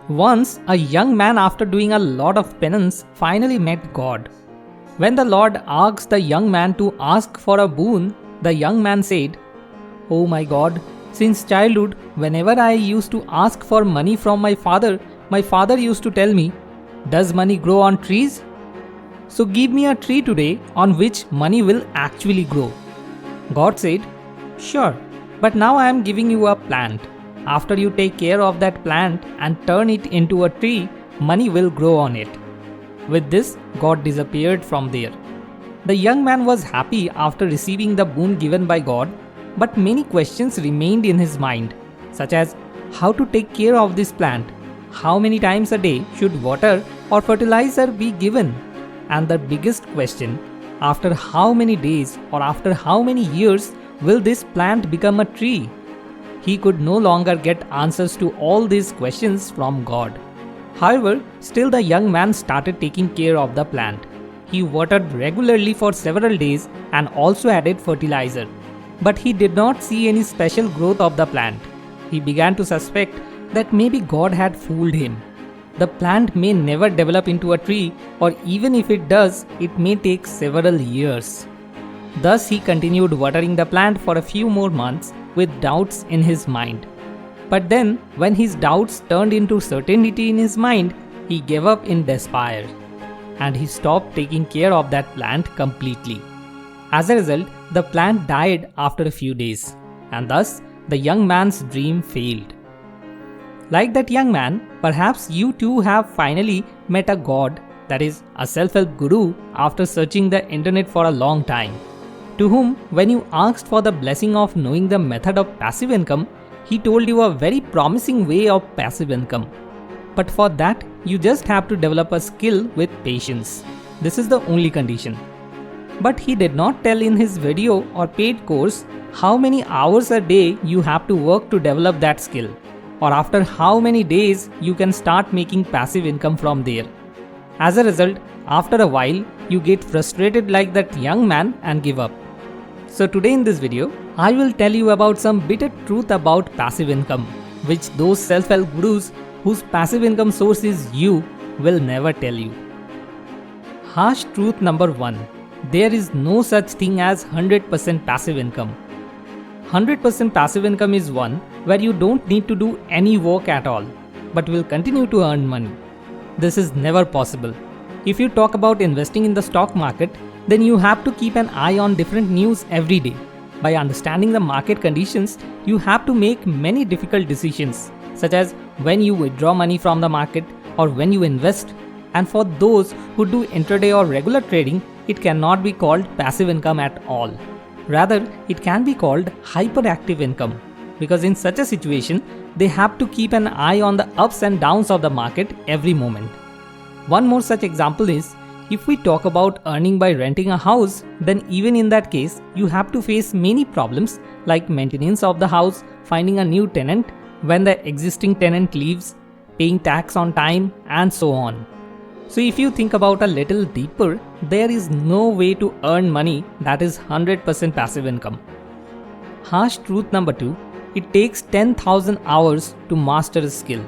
Once, a young man, after doing a lot of penance, finally met God. When the Lord asked the young man to ask for a boon, the young man said, "Oh my God, since childhood, whenever I used to ask for money from my father used to tell me, 'Does money grow on trees?' So give me a tree today on which money will actually grow." God said, "Sure, but now I am giving you a plant. After you take care of that plant and turn it into a tree, money will grow on it." With this, God disappeared from there. The young man was happy after receiving the boon given by God, but many questions remained in his mind, such as how to take care of this plant, how many times a day should water or fertilizer be given, and the biggest question, after how many days or after how many years will this plant become a tree? He could no longer get answers to all these questions from God. However, still the young man started taking care of the plant. He watered regularly for several days and also added fertilizer. But he did not see any special growth of the plant. He began to suspect that maybe God had fooled him. The plant may never develop into a tree, or even if it does, it may take several years. Thus, he continued watering the plant for a few more months with doubts in his mind. But then, when his doubts turned into certainty in his mind, he gave up in despair. And he stopped taking care of that plant completely. As a result, the plant died after a few days. And thus, the young man's dream failed. Like that young man, perhaps you too have finally met a God, that is, a self-help guru, after searching the internet for a long time, to whom, when you asked for the blessing of knowing the method of passive income, he told you a very promising way of passive income. But for that, you just have to develop a skill with patience. This is the only condition. But he did not tell in his video or paid course how many hours a day you have to work to develop that skill, or after how many days you can start making passive income from there. As a result, after a while, you get frustrated like that young man and give up. So today in this video, I will tell you about some bitter truth about passive income, which those self-help gurus whose passive income source is you will never tell you. Harsh truth number 1. There is no such thing as 100% passive income. 100% passive income is one where you don't need to do any work at all, but will continue to earn money. This is never possible. If you talk about investing in the stock market, then you have to keep an eye on different news every day. By understanding the market conditions, you have to make many difficult decisions, such as when you withdraw money from the market or when you invest. And for those who do intraday or regular trading, it cannot be called passive income at all. Rather, it can be called hyperactive income, because in such a situation, they have to keep an eye on the ups and downs of the market every moment. One more such example is, if we talk about earning by renting a house, then even in that case, you have to face many problems like maintenance of the house, finding a new tenant when the existing tenant leaves, paying tax on time, and so on. So if you think about a little deeper, there is no way to earn money that is 100% passive income. Harsh truth number 2, it takes 10,000 hours to master a skill.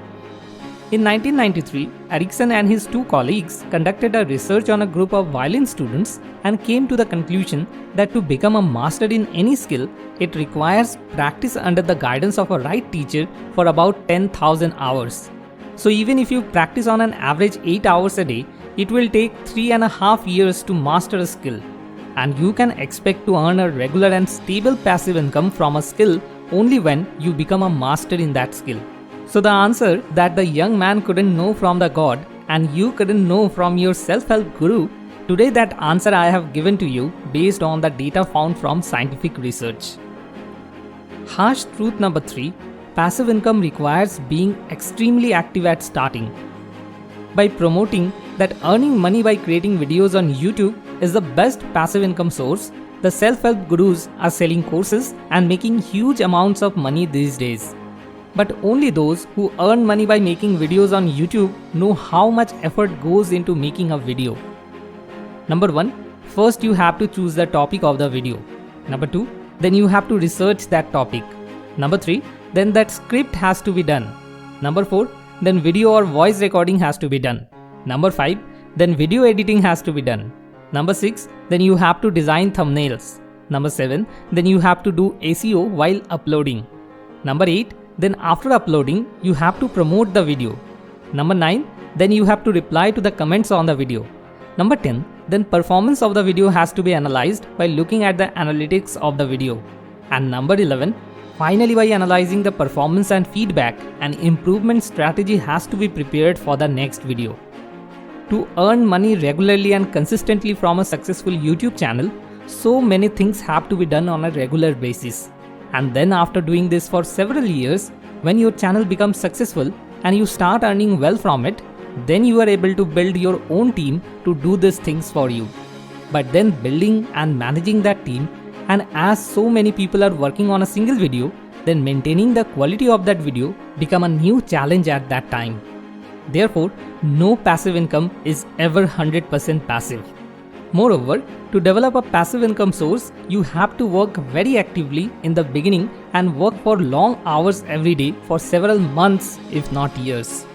In 1993, Erickson and his 2 colleagues conducted a research on a group of violin students and came to the conclusion that to become a master in any skill, it requires practice under the guidance of a right teacher for about 10,000 hours. So even if you practice on an average 8 hours a day, it will take 3.5 years to master a skill. And you can expect to earn a regular and stable passive income from a skill only when you become a master in that skill. So the answer that the young man couldn't know from the God and you couldn't know from your self-help guru, today that answer I have given to you based on the data found from scientific research. Harsh truth number 3, passive income requires being extremely active at starting. By promoting that earning money by creating videos on YouTube is the best passive income source, the self-help gurus are selling courses and making huge amounts of money these days. But only those who earn money by making videos on YouTube know how much effort goes into making a video. Number 1, first you have to choose the topic of the video. Number 2, then you have to research that topic. Number 3, then that script has to be done. Number 4, then video or voice recording has to be done. Number 5, then video editing has to be done. Number 6, then you have to design thumbnails. Number 7, then you have to do SEO while uploading. Number 8, then after uploading, you have to promote the video. Number 9, then you have to reply to the comments on the video. Number 10, then performance of the video has to be analyzed by looking at the analytics of the video. And number 11, finally by analyzing the performance and feedback, an improvement strategy has to be prepared for the next video. To earn money regularly and consistently from a successful YouTube channel, so many things have to be done on a regular basis. And then after doing this for several years, when your channel becomes successful and you start earning well from it, then you are able to build your own team to do these things for you. But then building and managing that team, and as so many people are working on a single video, then maintaining the quality of that video become a new challenge at that time. Therefore, no passive income is ever 100% passive. Moreover, to develop a passive income source, you have to work very actively in the beginning and work for long hours every day for several months, if not years.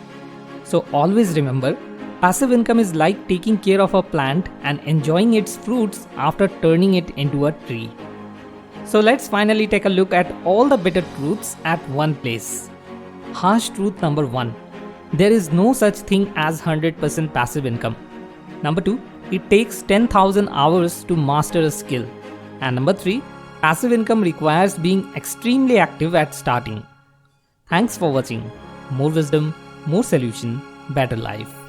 So always remember, passive income is like taking care of a plant and enjoying its fruits after turning it into a tree. So let's finally take a look at all the bitter truths at one place. Harsh truth number 1. There is no such thing as 100% passive income. Number 2. It takes 10,000 hours to master a skill. And number 3. Passive income requires being extremely active at starting. Thanks for watching. More wisdom, more solution, better life.